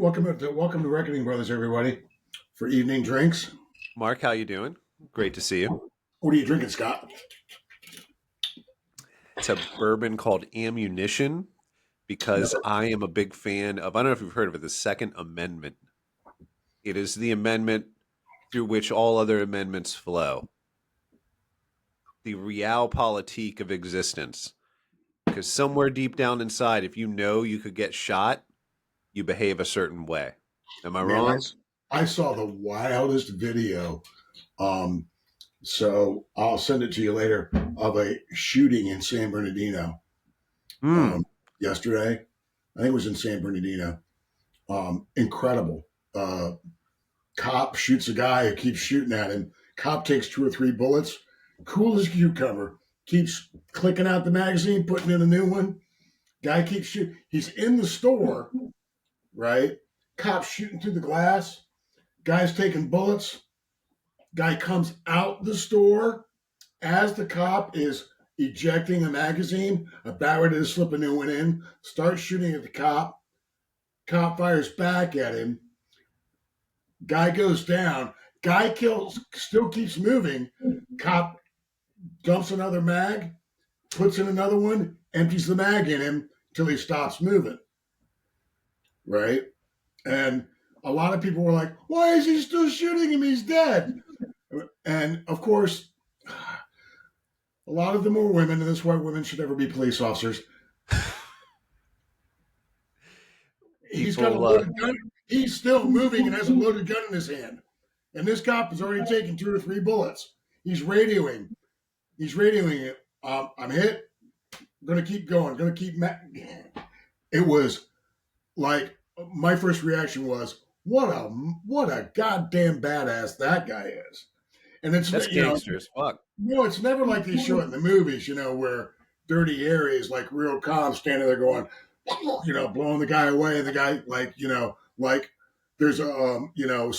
Welcome to Wreckoning Brothers, everybody, for evening drinks. Mark, how you doing? Great to see you. What are you drinking, Scott? It's a bourbon called Ammunition because Never. I am a big fan of, I don't know if you've heard of it, the Second Amendment. It is the amendment through which all other amendments flow. The realpolitik of existence. Because somewhere deep down inside, if you know you could get shot, you behave a certain way. Am I Man, wrong? I saw the wildest video. Um, so I'll send it to you later of a shooting in San Bernardino Hmm. yesterday. I think it was in San Bernardino. Incredible. Cop shoots a guy who keeps shooting at him. Cop takes 2 or 3 bullets. Cool as a cucumber. Keeps clicking out the magazine, putting in a new one. Guy keeps shooting. He's in the store, right? Cops shooting through the glass. Guy's taking bullets. Guy comes out the store as the cop is ejecting a magazine, about ready to slip a new one in, starts shooting at the cop. Cop fires back at him. Guy goes down. Guy kills, still keeps moving. Cop dumps another mag, puts in another one, empties the mag in him till he stops moving. Right? And a lot of people were like, why is he still shooting him? He's dead. And of course, a lot of them were women, and that's why women should never be police officers. He's got a People, loaded gun. He's still moving and has a loaded gun in his hand. And this cop has already taken 2 or 3 bullets. He's radioing. He's radioing it. I'm hit. I'm going to keep going. I'm going to keep. It was like my first reaction was, what a goddamn badass that guy is. And it's that's gangster as fuck. it's never like they show it in the movies, where Dirty Harry is like real calm, standing there going, blowing the guy away, and the guy like there's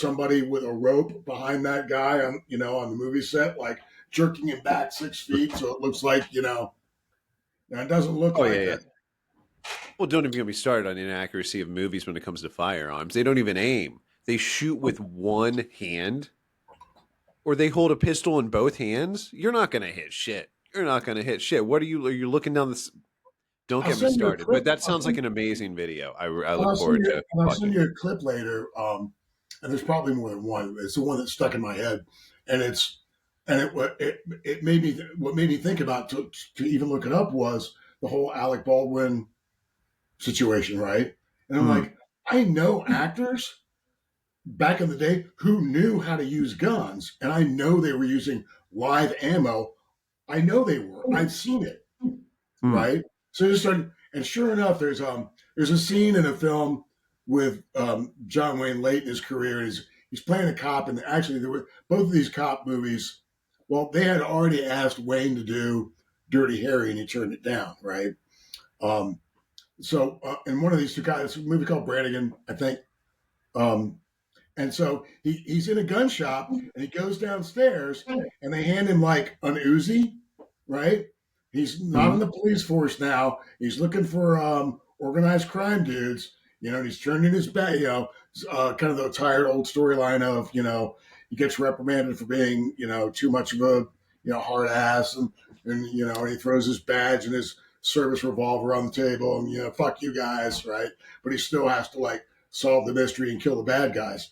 somebody with a rope behind that guy on the movie set, like jerking him back 6 feet, so it looks like now it doesn't look Oh, like yeah, yeah. that. Well, don't even get me started on inaccuracy of movies when it comes to firearms. They don't even aim. They shoot with one hand, or they hold a pistol in both hands. You're not going to hit shit. You're not going to hit shit. What are you looking down this? Don't I'll get me send you a started. clip. But that sounds like an amazing video. I look I'll send forward you. to I'll send watching. you a clip later. And there's probably more than one. It's the one that's stuck in my head, and it made me. What made me think about to even look it up was the whole Alec Baldwin situation, right? And I'm Hmm. like, I know actors back in the day who knew how to use guns, and I know they were using live ammo. I know they were. I've seen it, Hmm. right? So I just started, and sure enough, there's a scene in a film with John Wayne late in his career. And he's playing a cop, and actually there were both of these cop movies. Well, they had already asked Wayne to do Dirty Harry, and he turned it down, right? Um, so in one of these two guys, a movie called Brannigan, I think. Um, and so he's in a gun shop, and he goes downstairs, and they hand him like an Uzi, right? He's not Hmm. in the police force now. He's looking for organized crime dudes, and he's turned in his bag, kind of the tired old storyline of, he gets reprimanded for being, too much of a, hard ass, and he throws his badge and his service revolver on the table, and, fuck you guys, right? But he still has to like solve the mystery and kill the bad guys.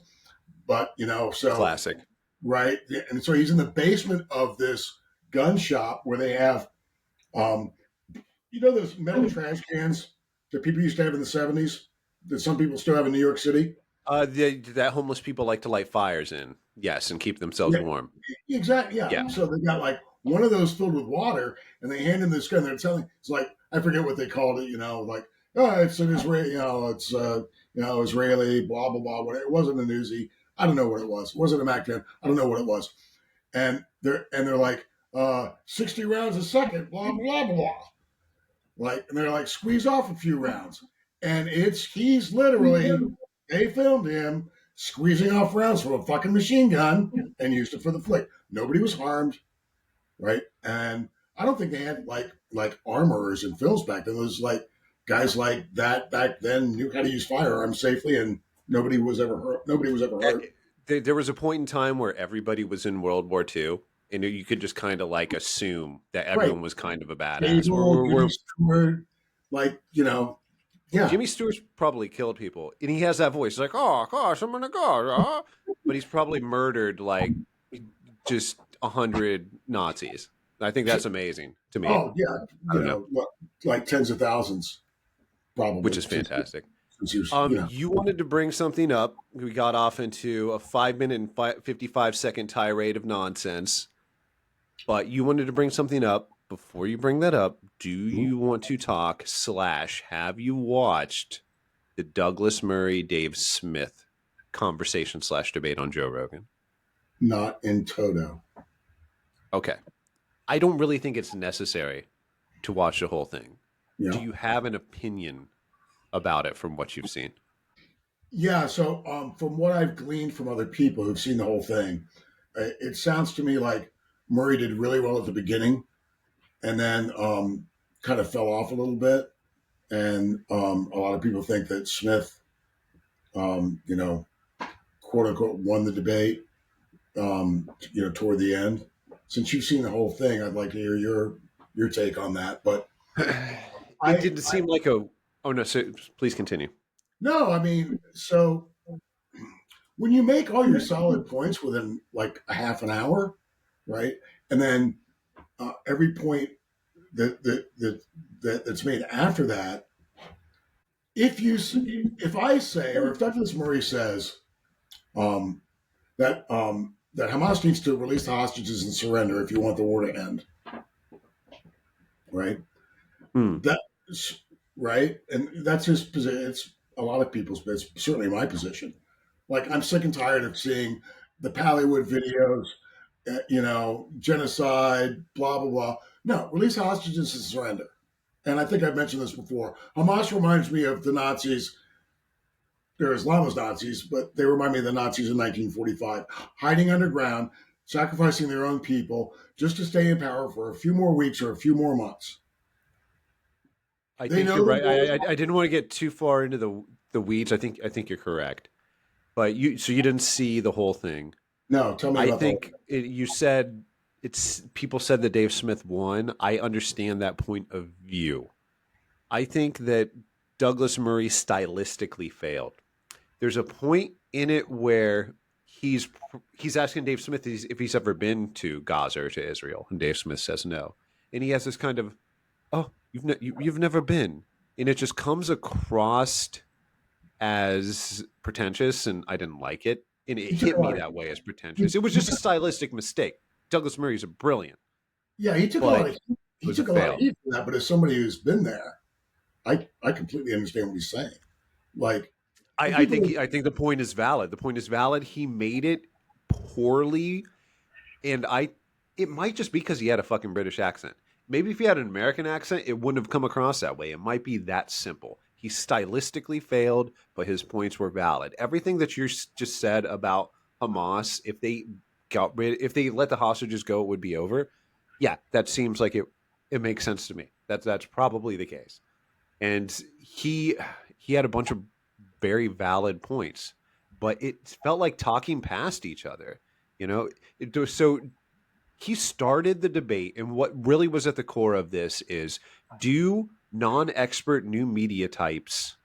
But, so Classic. right? And so he's in the basement of this gun shop where they have, um, those metal trash cans that people used to have in the 70s that some people still have in New York City? That homeless people like to light fires in. Yes, and keep themselves Yeah, warm. exactly. Yeah. Yeah. So they got like one of those filled with water, and they hand him this gun. They're telling, it's like, I forget what they called it, like, oh, it's an Israeli, it's, Israeli, blah, blah, blah. Whatever. It wasn't a Uzi. I don't know what it was. It wasn't a Mac 10. I don't know what it was. And they're like 60 rounds a second, blah blah blah. Like, and they're like, squeeze off a few rounds, and he's literally, they filmed him squeezing off rounds from a fucking machine gun and used it for the flick. Nobody was harmed, right? And I don't think they had like armorers in films back then. It was like guys like that back then knew how to use firearms safely and Nobody was ever hurt. Nobody was ever Eh, hurt. there was a point in time where everybody was in World War II, and you could just kind of like assume that Right. everyone was kind of a badass. Gable, Jimmy We're Stewart, like, yeah. Jimmy Stewart's probably killed people, and he has that voice like, "Oh gosh, I'm gonna go," but he's probably murdered like just 100 Nazis. I think that's amazing to me. Oh, yeah. I don't know, Like tens of thousands, which probably, is fantastic. since he was. You wanted to bring something up. We got off into a 5 minute and 55 second tirade of nonsense, but you wanted to bring something up. Before you bring that up, do you want to talk slash have you watched the Douglas Murray Dave Smith conversation slash debate on Joe Rogan? Not in toto. Okay. I don't really think it's necessary to watch the whole thing. Yeah. Do you have an opinion about it from what you've seen? Yeah. So, from what I've gleaned from other people who've seen the whole thing, it sounds to me like Murray did really well at the beginning, and then kind of fell off a little bit. And a lot of people think that Smith, you know, quote unquote, won the debate, toward the end. Since you've seen the whole thing, I'd like to hear your take on that. But It I, didn't seem like a. Oh no! So please continue. no, I mean, so when you make all your solid points within like a half an hour, right, and then every point that's made after that, if I say, or if Douglas Murray says, um, that Hamas needs to release the hostages and surrender if you want the war to end, right? Hmm. That's right, and that's his position. It's a lot of people's, but it's certainly my position. Like, I'm sick and tired of seeing the Pallywood videos, genocide, blah blah blah. No, release hostages and surrender. And I think I've mentioned this before. Hamas reminds me of the Nazis. They're Islamist Nazis, but they remind me of the Nazis in 1945, hiding underground, sacrificing their own people just to stay in power for a few more weeks or a few more months. I They think know you're the right. war. I didn't want to get too far into the weeds. I think you're correct. But you didn't see the whole thing. No, tell me I about the whole. think you said it's people said that Dave Smith won. I understand that point of view. I think that Douglas Murray stylistically failed. There's a point in it where he's he's asking Dave Smith if he's ever been to Gaza or to Israel, and Dave Smith says no, and he has this kind of oh you've never been, and it just comes across as pretentious, and I didn't like it, and it He took hit a me lot of. that way as He, pretentious. It was he just a took, stylistic mistake. Douglas Murray's a brilliant, yeah, he took a but lot of. it He was a took a lot of fail. heat for that. But as somebody who's been there, I completely understand what he's saying. Like, I, and I people. think I think the point is valid. The point is valid. He made it poorly, and I it might just be because he had a fucking British accent. Maybe if he had an American accent, it wouldn't have come across that way. It might be that simple. He stylistically failed, but his points were valid. Everything that you just said about Hamas, if they let the hostages go, it would be over. Yeah, that seems like it makes sense to me. That's probably the case. And he had a bunch of very valid points, but it felt like talking past each other. So he started the debate, and what really was at the core of this is: do non-expert new media types,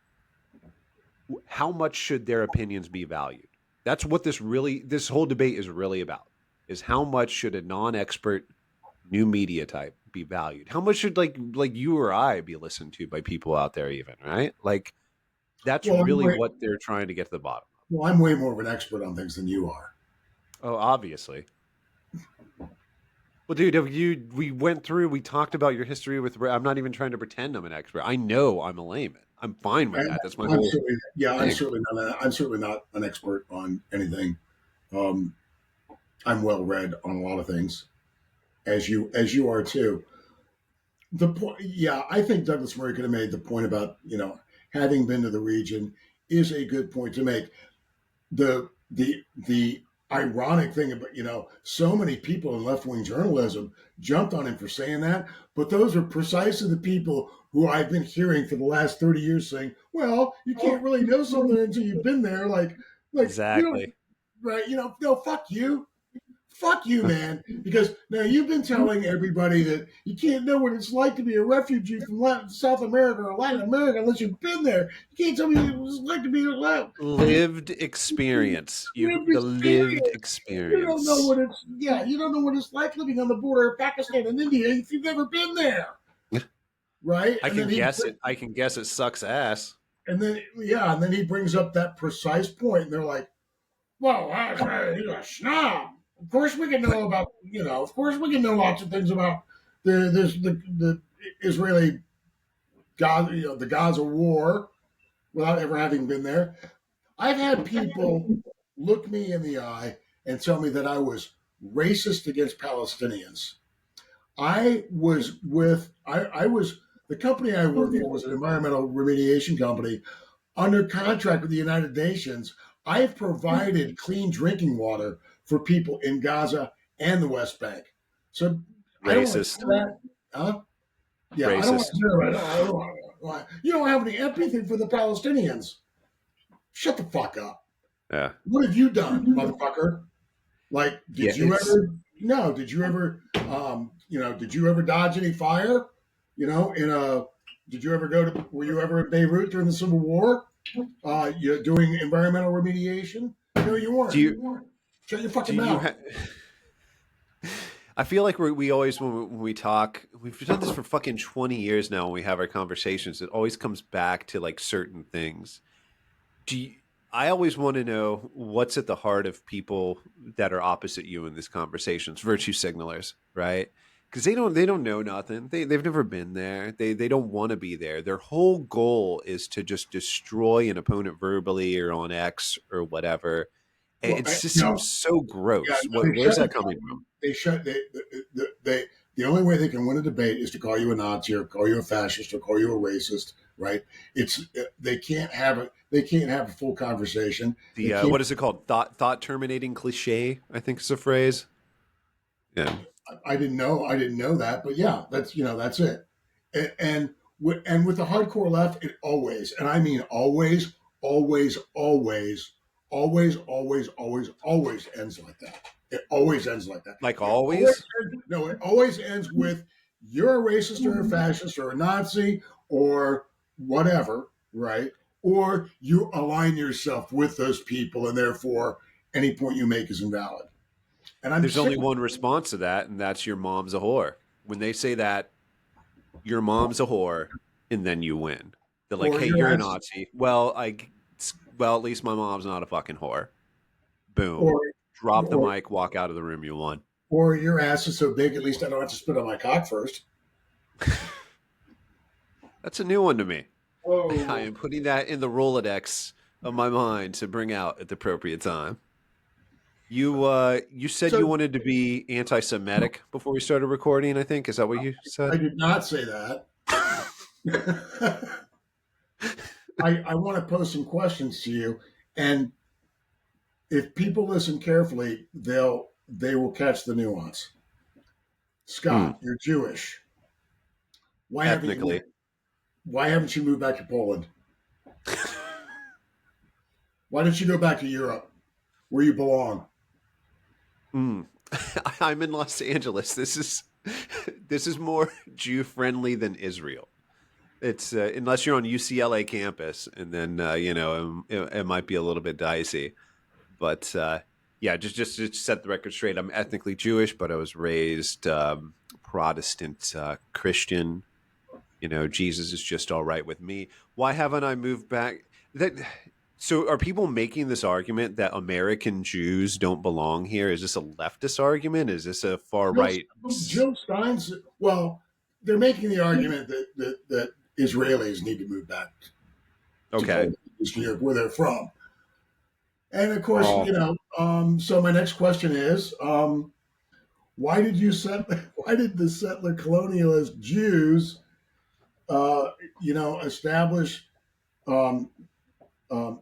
how much should their opinions be valued? That's what this whole debate is really about: is how much should a non-expert new media type be valued? How much should like you or I be listened to by people out there, even, right? Like, that's Well, really what they're trying to get to the bottom of. I'm way more of an expert on things than you are. Oh, obviously. Well, dude, we talked about your history with. I'm not even trying to pretend I'm an expert. I know I'm a layman. I'm fine with And that. That's my I'm whole certainly, yeah, thing. I'm certainly not an expert on anything. Um, I'm well read on a lot of things, as you are too. The point, yeah, I think Douglas Murray could have made the point about having been to the region is a good point to make. The ironic thing about so many people in left wing journalism jumped on him for saying that, but those are precisely the people who I've been hearing for the last 30 years saying, well, you can't really know something until you've been there. Like you don't, Exactly. right? No, fuck you. Fuck you, man. Because now you've been telling everybody that you can't know what it's like to be a refugee from South America or Latin America unless you've been there. You can't tell me what it's like to be a Lived experience. lived The lived experience. You don't know experience. what it's you don't know what it's like living on the border of Pakistan and India if you've never been there, right? I can guess it. I can guess it sucks ass. And then he brings up that precise point, and they're like, "Well, he's a snob. Of course, we can know about Of course, we can know lots of things about the Israeli the Gaza war without ever having been there." I've had people look me in the eye and tell me that I was racist against Palestinians. I was the company I worked for was an environmental remediation company under contract with the United Nations. I've provided clean drinking water for people in Gaza and the West Bank. So I don't want to Racist. hear that. Huh? Yeah, I don't want to Racist. hear it. You don't have any empathy for the Palestinians. Shut the fuck up. Yeah. What have you done, motherfucker? Like, Yeah. did you It's ever? No, did you ever dodge any fire? In a, did you ever go to? Were you ever in Beirut during the Civil War? You doing environmental remediation? No, you do weren't. you Shut your do fucking you mouth. ha- I feel like we always when we talk, we've done this for fucking 20 years now when we have our conversations, it always comes back to like certain things. Do you, I always want to know what's at the heart of people that are opposite you in these conversations, virtue signalers, right? Because they don't know nothing. They've never been there. They don't want to be there. Their whole goal is to just destroy an opponent verbally or on X or whatever. Well, It just no, seems so yeah, gross. no, they Where's shut that coming from? they shut they the only way they can win a debate is to call you a Nazi or call you a fascist or call you a racist, right? It's they can't have a full conversation. They The can't. what is it called? Thought terminating cliche. I think is a phrase. Yeah. I didn't know that, but yeah, that's it. And with the hardcore left, it always, and I mean always, always, always, always, always, always, always ends like that. It always ends like that. Like always. It always ends with you're a racist or a fascist or a Nazi or whatever, right? Or you align yourself with those people, and therefore any point you make is invalid. And I'm There's only sick of one response to that, and that's your mom's a whore. When they say that, your mom's a whore, and then you win. They're like, or hey, your you're a ass Nazi. Well, at least my mom's not a fucking whore. Boom. or Drop the or mic, walk out of the room. You won. or your ass is so big, at least I don't have to spit on my cock first. That's a new one to me. I Whoa. am putting that in the Rolodex of my mind to bring out at the appropriate time. You said you So wanted to be anti-Semitic before we started recording. I think is that what you I said? did not say that. I want to pose some questions to you, and if people listen carefully, they will catch the nuance. Hmm. Scott, you're Jewish. Why haven't you Ethnically. moved, Why haven't you moved back to Poland? Why didn't you go back to Europe where you belong? Hmm. I'm in Los Angeles. This is more Jew friendly than Israel. It's unless you're on UCLA campus, and then it might be a little bit dicey. But yeah, just to set the record straight, I'm ethnically Jewish, but I was raised Protestant Christian. Jesus is just all right with me. Why haven't I moved back? That so are people making this argument that American Jews don't belong here? Is this a leftist argument? Is this a far Jill, right? Jill Stein's, well, they're making the argument that Israelis need to move back to Okay. Poland, Eastern Europe, where they're from. And of course, Oh, so my next question is, why did you set? Why did the settler colonialist Jews, establish um,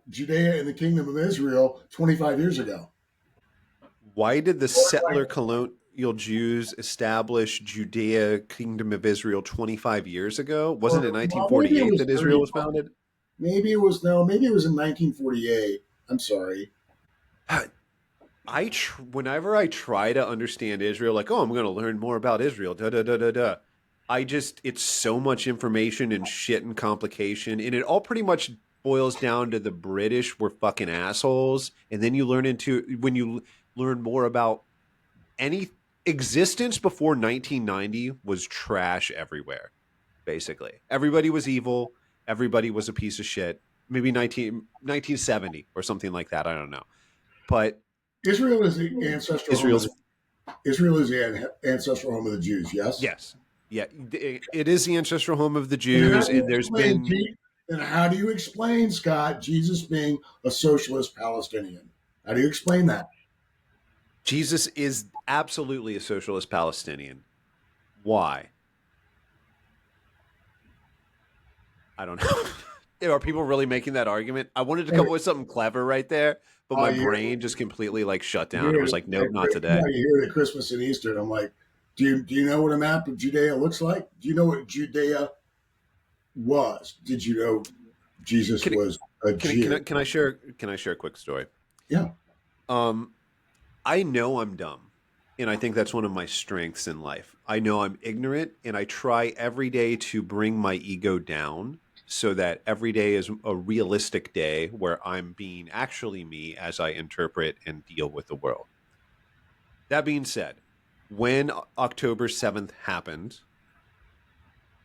Judea and the Kingdom of Israel 25 years ago? why did the settler colon? Jews established Judea, Kingdom of Israel 25 years ago? Wasn't it Well, maybe it 1948 was that Israel was 35. founded? Maybe it was no. Maybe it was in 1948. I'm sorry. Whenever I try to understand Israel, like, oh, I'm going to learn more about Israel, da da da da da. It's so much information and shit and complication, and it all pretty much boils down to the British were fucking assholes, and then you learn into when you learn more about any existence before 1990 was trash everywhere. Basically, everybody was evil, everybody was a piece of shit. Maybe 1970 or something like that. I don't know, but Israel is the ancestral home of Israel's the Israel is the ancestral home of the Jews. Yes. yes, yeah, it is the ancestral home of the And how Jews, do you and there's explain, been and how do you explain, Scott, Jesus being a socialist Palestinian? How do you explain that? Jesus is absolutely a socialist Palestinian. Why? I don't know. Are people really making that argument? I wanted to come up with something clever right there, but my You brain just completely like shut you down. It hear was it like, nope, not you today. you hear it at Christmas and Easter, and I'm like, do you know what a map of Judea looks like? Do you know what Judea was? Did you know Jesus Can was a Jew? can I share a quick story? Yeah. Um, I know I'm dumb, and I think that's one of my strengths in life. I know I'm ignorant, and I try every day to bring my ego down so that every day is a realistic day where I'm being actually me as I interpret and deal with the world. That being said, when October 7th happened,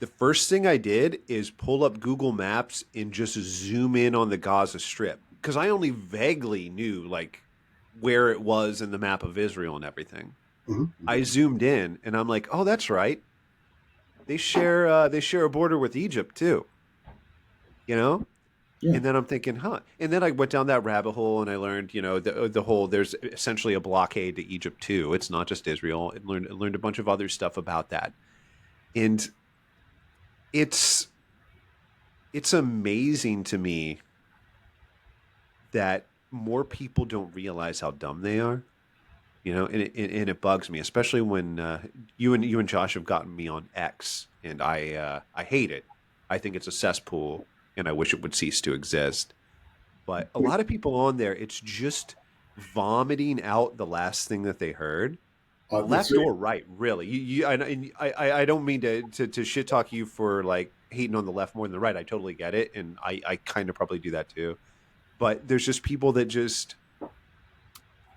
the first thing I did is pull up Google Maps and just zoom in on the Gaza Strip because I only vaguely knew like where it was in the map of Israel and everything. Mm-hmm. I zoomed in and I'm like, oh, that's right. They share a border with Egypt too, you know. Yeah. And then I'm thinking, huh? And then I went down that rabbit hole and I learned, the whole there's essentially a blockade to Egypt too. It's not just Israel. And learned a bunch of other stuff about that. And it's it's amazing to me that more people don't realize how dumb they are. And it bugs me, especially when you and Josh have gotten me on X, and I hate it. I think it's a cesspool, and I wish it would cease to exist. But a lot of people on there, it's just vomiting out the last thing that they heard, It's left or right. Really, I don't mean to shit talk you for like hating on the left more than the right. I totally get it, and I kind of probably do that too. But there's just people that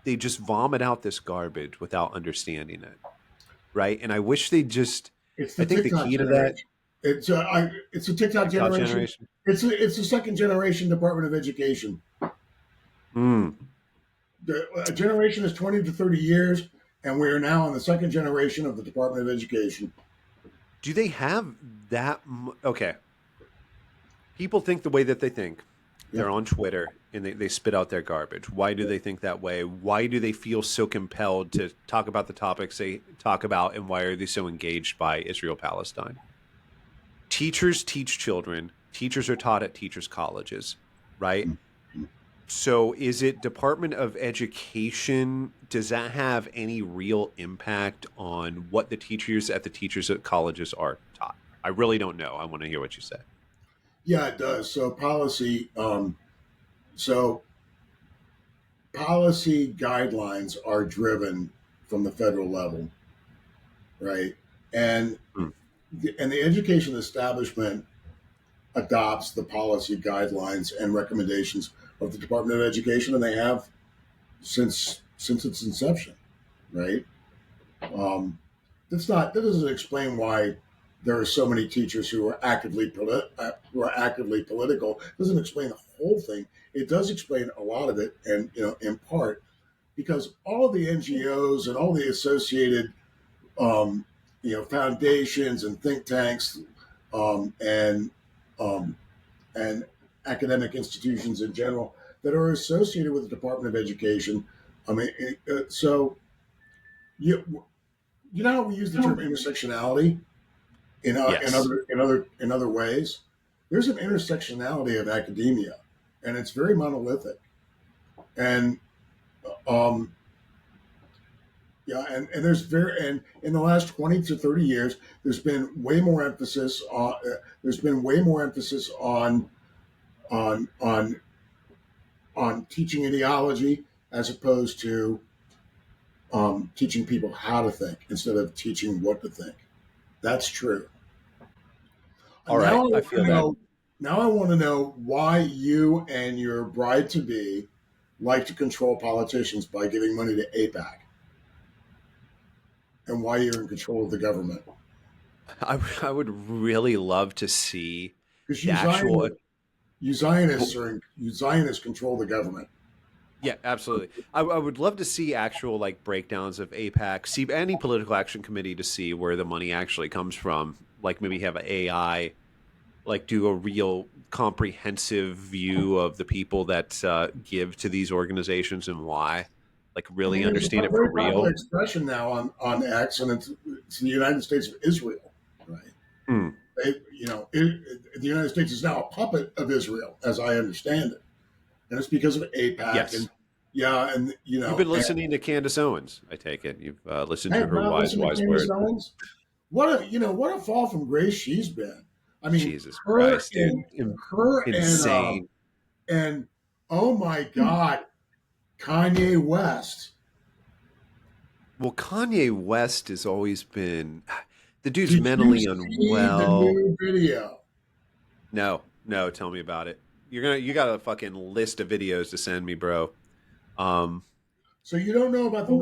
they just vomit out this garbage without understanding it, right? And I wish they just. it's I the think the TikTok key to that generation. It's a TikTok TikTok generation. generation. It's a second generation Department of Education. Mm. A generation is 20 to 30 years, and we are now in the second generation of the Department of Education. Do they have that? Okay, people think the way that they think. Yeah. They're on Twitter and they spit out their garbage. Why do they think that way? Why do they feel so compelled to talk about the topics they talk about? And why are they so engaged by Israel Palestine? Teachers teach children, teachers are taught at teachers' colleges, right? So is it Department of Education? Does that have any real impact on what the teachers at colleges are taught? I really don't know. I want to hear what you say. Yeah, it does. So policy guidelines are driven from the federal level, right? And Hmm. the education establishment adopts the policy guidelines and recommendations of the Department of Education, and they have since its inception, right? Um, that doesn't explain why there are so many teachers who are actively political. It doesn't explain the whole thing. It does explain a lot of it, and in part because all of the NGOs and all the associated um, foundations and think tanks um, and um, and academic institutions in general that are associated with the Department of Education. I mean, so you you know how we use the term intersectionality Yes. in other ways. There's an intersectionality of academia, and it's very monolithic. And um, Yeah, and in the last 20 to 30 years, there's been way more emphasis on on on teaching ideology as opposed to teaching people how to think instead of teaching what to think. That's true. All Now right, I I want to feel that. know. Now I want to know why you and your bride to be like to control politicians by giving money to APAC, and why you're in control of the government. I would really love to see Because the actual. You Zionists control the government. Yeah, absolutely. I would love to see actual like breakdowns of APAC, see any political action committee to see where the money actually comes from. Like maybe have an AI like do a real comprehensive view of the people that give to these organizations and why. Like I really mean, there's understand a it for very popular real. expression now on X, and it's the United States of Israel, right? Mm. The United States is now a puppet of Israel, as I understand it, and it's because of APAC Yes. and yeah, and You've been listening to Candace Owens, I take it. You've listened I to have her not wise, listened to wise Candace words. Owens. What a fall from grace she's been. I mean, Jesus her Christ, dude. and her Insane. and oh my God, Kanye West. Well, Kanye West has always been the dude's Did you mentally see the unwell. new video? No, no, tell me about it. You got a fucking list of videos to send me, bro. Um, So you don't know about the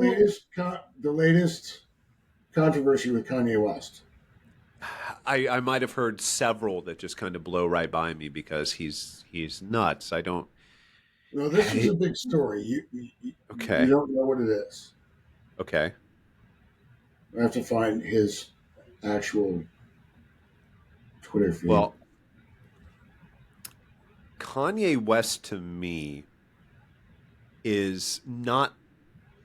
latest controversy with Kanye West? I might have heard several that just kind of blow right by me because he's nuts. I don't. No, this is a big story. You Okay, don't know what it is. okay. I have to find his actual Twitter feed. Well, Kanye West to me is not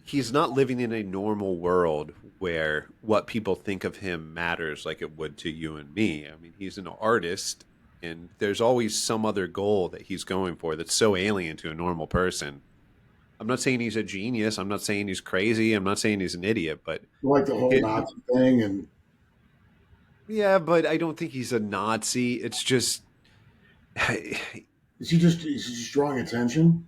he's not living in a normal world where what people think of him matters like it would to you and me. I mean, he's an artist and there's always some other goal that he's going for that's so alien to a normal person. I'm not saying he's a genius. I'm not saying he's crazy. I'm not saying he's an idiot, but Like the whole it, Nazi thing, and yeah, but I don't think he's a Nazi. It's just is he just drawing attention?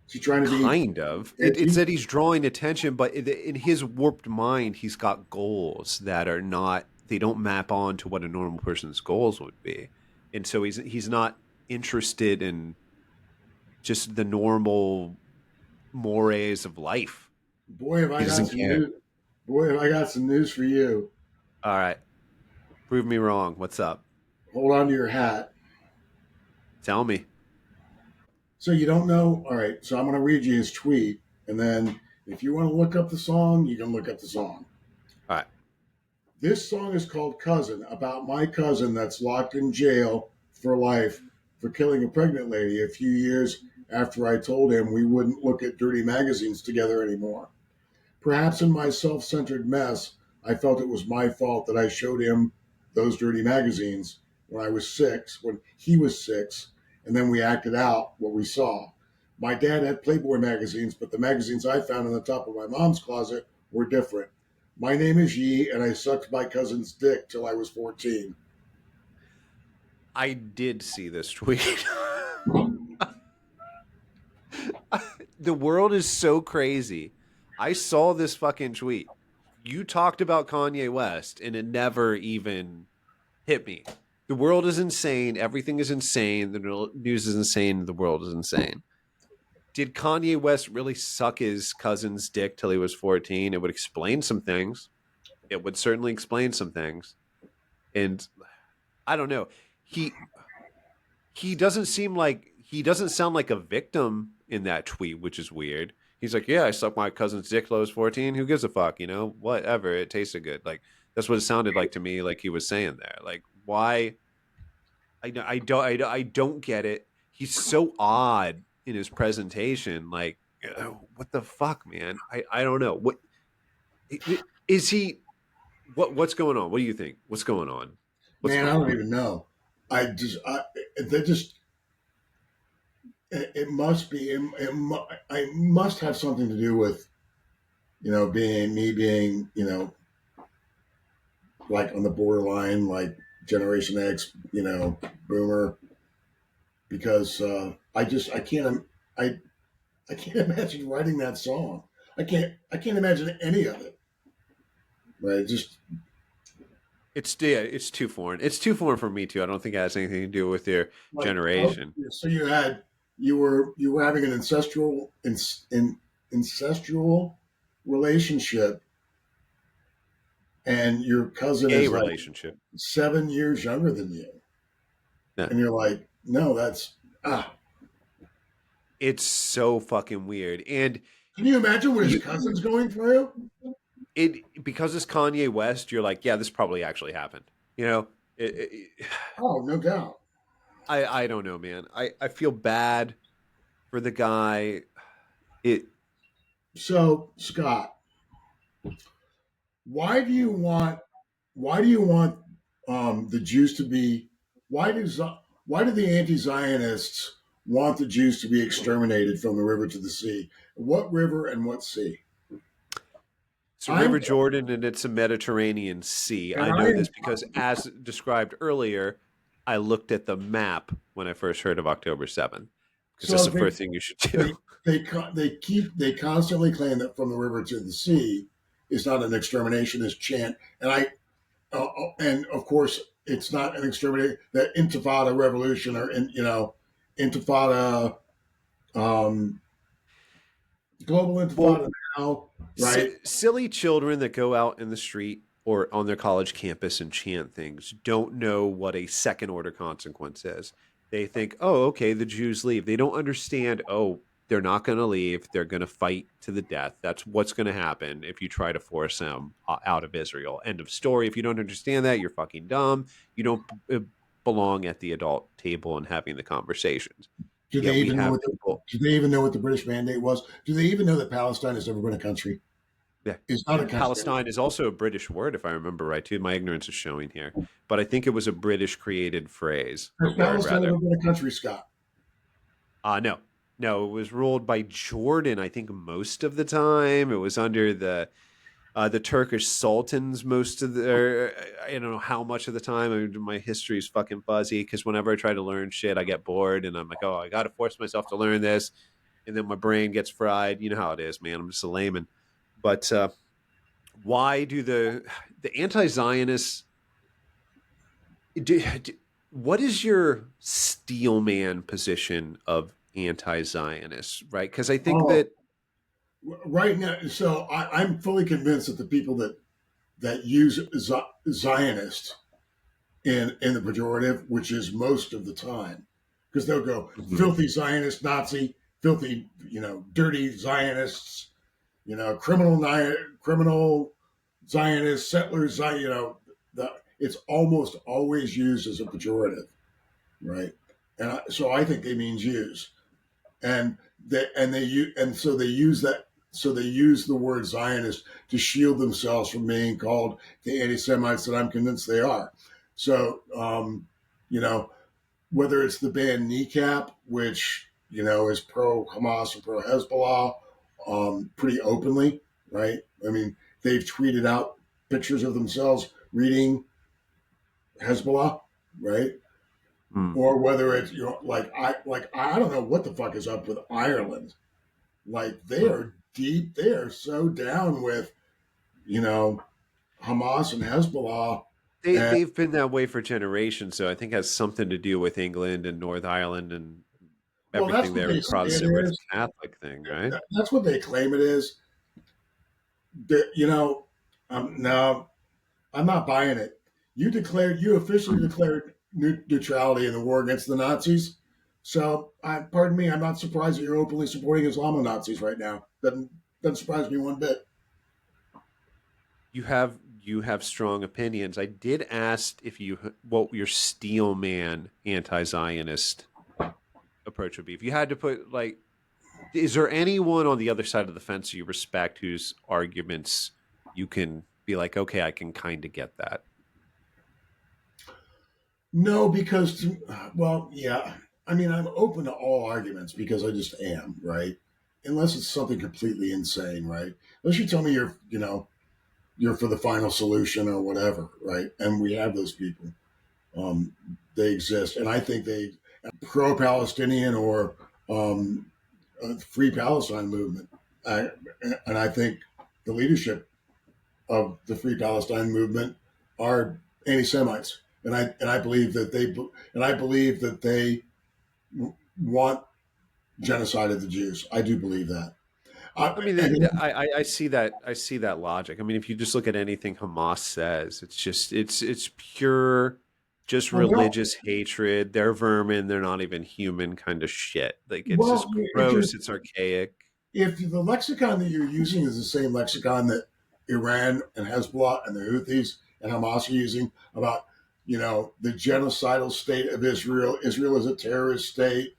Is he trying to be kind of. It's edgy? that he's drawing attention, but in his warped mind, he's got goals that are not. They don't map on to what a normal person's goals would be, and so he's not interested in just the normal mores of life. Boy, have He I got doesn't some care. news. Boy, have I got some news for you. All right, prove me wrong. What's up? Hold on to your hat. Tell me. So you don't know? All right. So I'm going to read you his tweet, and then if you want to look up the song, you can look up the song. All right. This song is called Cousin, about my cousin that's locked in jail for life for killing a pregnant lady a few years after I told him we wouldn't look at dirty magazines together anymore. Perhaps in my self centered mess, I felt it was my fault that I showed him those dirty magazines when he was 6, and then we acted out what we saw. My dad had Playboy magazines, but the magazines I found in the top of my mom's closet were different. My name is Yi, and I sucked my cousin's dick till I was 14. I did see this tweet. The world is so crazy. I saw this fucking tweet. You talked about Kanye West, and it never even hit me. The world is insane. Everything is insane. The news is insane. The world is insane. Did Kanye West really suck his cousin's dick till he was 14? It would explain some things. It would certainly explain some things. And I don't know. He he doesn't seem like he doesn't sound like a victim in that tweet, which is weird. He's like, "Yeah, I sucked my cousin's dick till I was 14. Who gives a fuck? You know, whatever. It tasted good." Like that's what it sounded like to me. Like he was saying there. Like why? I don't get it. He's so odd in his presentation. Like what the fuck, man? I don't know. What is he? What's going on? What do you think? What's going on? What's Man, I going don't on? even know. I just, I, they just, it must be, I must have something to do with. being me being, like on the borderline, like Generation X, boomer, because I can't I can't imagine writing that song. I can't imagine any of it. Right? Just It's yeah, it's too foreign. It's too foreign for me too. I don't think it has anything to do with their like, oh, generation. so you were having an ancestral relationship, and your cousin Gay is like relationship. 7 years younger than you, Yeah. and you're like, no, that's ah. It's so fucking weird. And Can you imagine what his you cousin's going through? it because it's Kanye West, you're like, yeah, this probably actually happened. You know, Oh, no doubt. I don't know, man. I feel bad for the guy. It So, Scott, why do you want why do you want the Jews to be why do why do the anti-Zionists want the Jews to be exterminated from the river to the sea? What river and what sea? it's a I'm River Jordan and it's a Mediterranean Sea. and I I know am this because, as described earlier, I looked at the map when I first heard of October 7th because that's so the first thing you should do. they constantly claim that from the river to the sea is not an exterminationist chant, and and of course it's not an extermination, that Intifada revolution, or Intifada, um, global Well, Intifada now, right? silly children that go out in the street or on their college campus and chant things don't know what a second order consequence is. They think, oh, okay, the Jews leave. They don't understand, oh, they're not going to leave. They're going to fight to the death. That's what's going to happen if you try to force them out of Israel. End of story. If you don't understand that, you're fucking dumb. You don't belong at the adult table and having the conversations. Do they Yet we even know have what the people. Do they even know what the British mandate was? Do they even know that Palestine has ever been a country? Yeah. It's not a And country. Palestine is also a British word, if I remember right, too. My ignorance is showing here. But I think it was a British created phrase or Has word, Palestine rather. ever been a country, Scott? No. No, it was ruled by Jordan, I think, most of the time. It was under the Turkish sultans most of the. I don't know how much of the time. I mean, my history is fucking fuzzy because whenever I try to learn shit, I get bored and I'm like, oh, I got to force myself to learn this. And then my brain gets fried. You know how it is, man. I'm just a layman. But why do the anti-Zionists what is your steelman position of anti-Zionists, right? Because I think Oh, that right now. So I'm fully convinced that the people that use Zionist in the pejorative, which is most of the time, because they'll go Mhm. filthy Zionist, Nazi, filthy, dirty Zionists, criminal Zionists, settlers, it's almost always used as a pejorative, right? So I think they mean Jews, and so they use that. So they use the word Zionist to shield themselves from being called the anti-Semites that I'm convinced they are. So, you know, whether it's the band Kneecap, which is pro Hamas and pro Hezbollah, pretty openly, right? I mean, they've tweeted out pictures of themselves reading Hezbollah, right? Mm. Or whether it's I don't know what the fuck is up with Ireland. Like they Mm. are deep, they are so down with you know Hamas and Hezbollah, and they've been that way for generations, so I think it has something to do with England and North Ireland and well, that's everything what there, they the say it Protestant versus is. Catholic thing, right? That's what they claim it is. You know, no, I'm not buying it. You officially declared neutrality in the war against the Nazis. So, pardon me, I'm not surprised that you're openly supporting Islamo Nazis right now. Doesn't surprise me one bit. You have strong opinions. I did ask if you what your steelman anti-Zionist approach would be. If you had to put like is there anyone on the other side of the fence you respect whose arguments you can be like, okay, I can kind of get that? No, because well, yeah. I mean, I'm open to all arguments because I just am, right? unless it's something completely insane, right? Unless you tell me you're for the final solution or whatever, right? And we have those people. Um, they exist, and I think they pro-Palestinian or free Palestine movement. I, and I think the leadership of the Free Palestine movement are anti-Semites, and I believe that they want genocide of the Jews. I do believe that. I mean, And I see that. I see that logic. I mean, if you just look at anything Hamas says, it's pure, just well, religious hatred. They're vermin. They're not even human kind of shit. Like it's well, just gross. It's archaic. if the lexicon that you're using is the same lexicon that Iran and Hezbollah and the Houthis and Hamas are using about, the genocidal state of Israel, Israel is a terrorist state,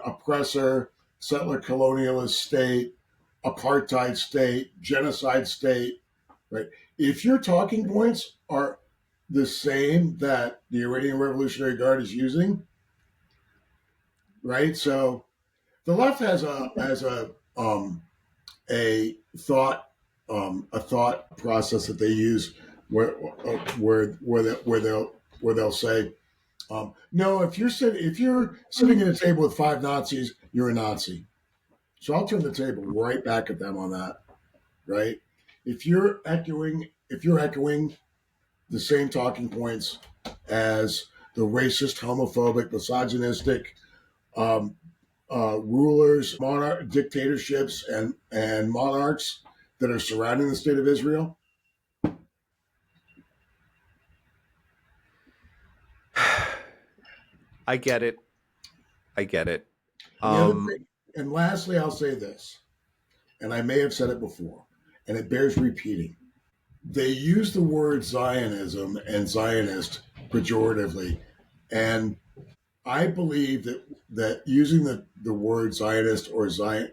oppressor, settler colonialist state, apartheid state, genocide state, right? If your talking points are the same that the Iranian Revolutionary Guard is using, right? So the left has a thought process that they use where they'll say, no, if you're sitting at a table with five Nazis, you're a Nazi. So I'll turn the table right back at them on that, right? If you're echoing the same talking points as the racist, homophobic, misogynistic rulers, dictatorships, and monarchs that are surrounding the state of Israel. I get it. I get it. And the other Um, thing, and lastly, I'll say this, and I may have said it before, and it bears repeating. They use the word Zionism and Zionist pejoratively, and I believe that using the word Zionist or Zion.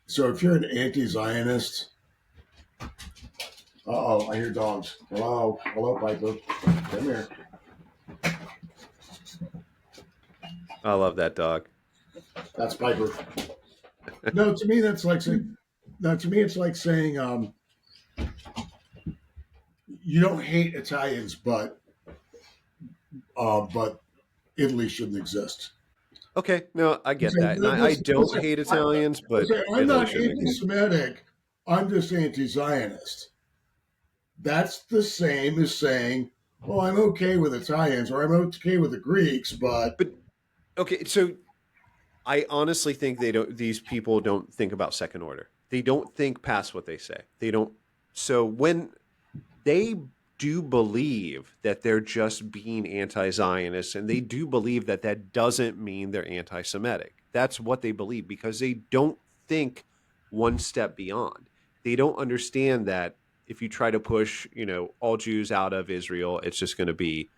So if you're an anti-Zionist, I hear dogs. Hello, Piper, come here. I love that dog. That's Piper. No, to me that's like saying. No, to me it's like saying you don't hate Italians, but Italy shouldn't exist. Okay, no, I get that, and I Listen, don't listen, hate Italians, but I'm Italy not shouldn't exist. anti-Semitic. I'm just anti-Zionist. That's the same as saying, "Well, I'm okay with Italians or I'm okay with the Greeks," but But okay, so I honestly think they don't. These people don't think about second order. They don't think past what they say. They don't. So when they do believe that they're just being anti-Zionist, and they do believe that that doesn't mean they're anti-Semitic. That's what they believe because they don't think one step beyond. They don't understand that if you try to push, all Jews out of Israel, it's just going to be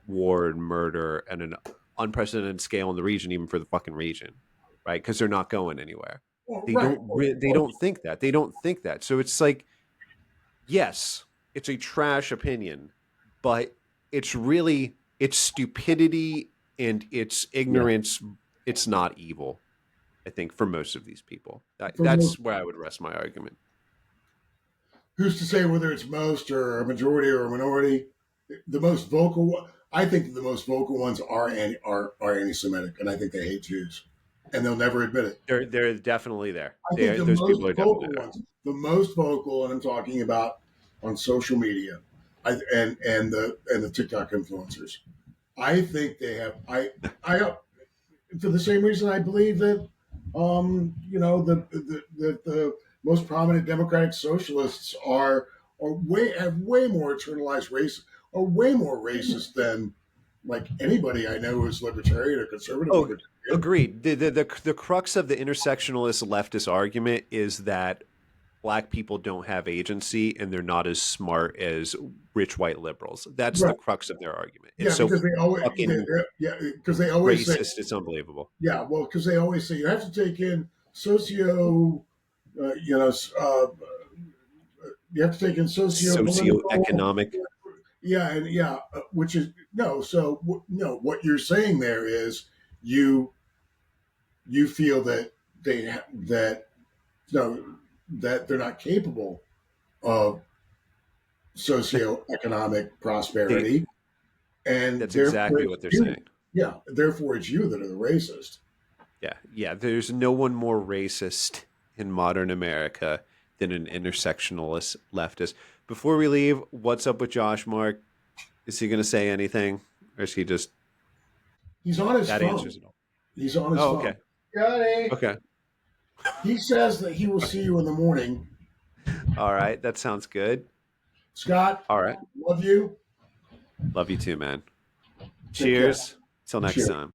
war and murder and an unprecedented scale in the region, even for the fucking region, right? Because they're not going anywhere. well, They right. don't. They don't think that. They don't think that. So it's like, yes, it's a trash opinion, but it's stupidity and it's Yeah. ignorance. It's not evil. I think for most of these people, For that's most, where I would rest my argument. who's to say whether it's most or a majority or a minority? The most vocal, I think the most vocal ones are anti-Semitic, and I think they hate Jews, and they'll never admit it. They're definitely there. I think the Those most people are definitely vocal there. ones, the most vocal, and I'm talking about on social media, and the TikTok influencers. I think they have. I for the same reason I believe that, the most prominent democratic socialists have way more internalized race, are way more racist than like anybody I know who's libertarian or conservative Oh, libertarian. agreed. The crux of the intersectionalist leftist argument is that black people don't have agency and they're not as smart as rich white liberals. That's the Right. crux of their argument. It's Yeah, so because fucking they always say, racist. It's unbelievable. yeah, well, because they always say you have to take in socio, uh, you know, uh, you have to take in socio-political. Socioeconomic. Yeah, and yeah, which is no. So no, what you're saying there is you you feel that that no that they're not capable of socioeconomic They, prosperity, and that's therefore exactly it's what they're you. saying. Yeah, therefore it's you that are the racist. Yeah, yeah. There's no one more racist in modern America than an intersectionalist leftist. Before we leave, what's up with Josh Mark? Is he going to say anything, or is he just He's on his that phone. answers it all? He's on his Oh, phone. okay, Johnny. okay, He says that he will see you in the morning. all right. That sounds good. Scott, All right, love you. love you too, man. Take care. Cheers. Till next Cheers. time.